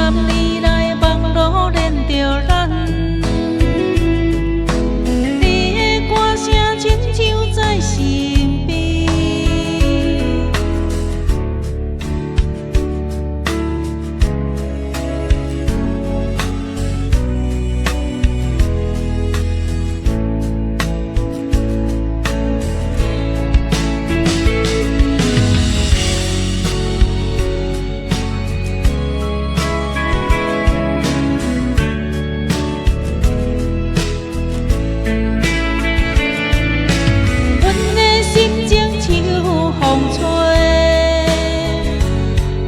10年来网络连着咱，你的歌声亲像在身边。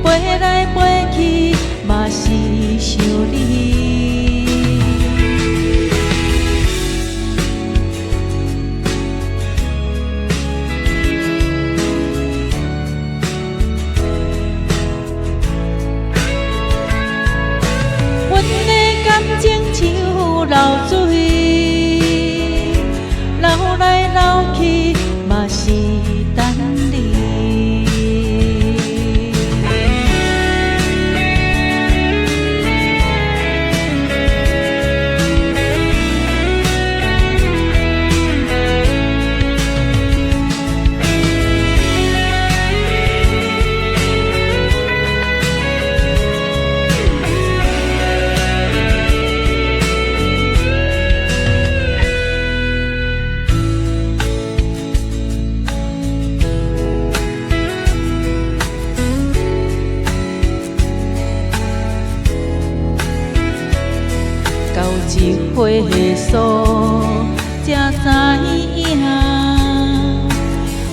飞来飞去，嘛是想你。阮的感情像流水，流来流去，嘛是等你。到一回数，才知影，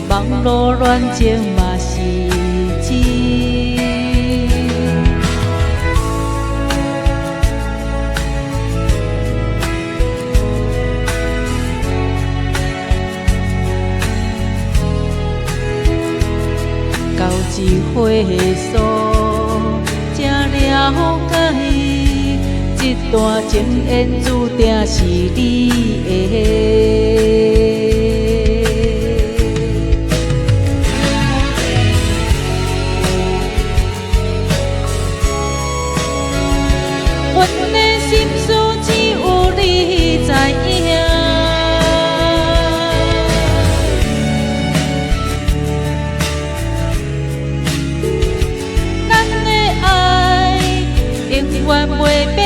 网络恋情嘛是真。到一回数，才了解。这段情缘注定是你的。阮的心事只有你知影。咱的爱永远袂变。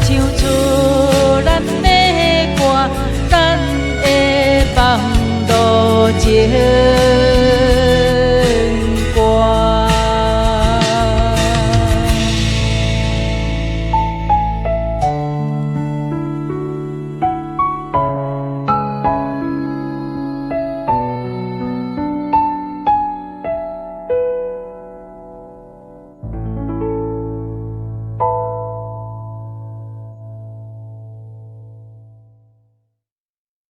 唱出咱的歌，咱的网络情。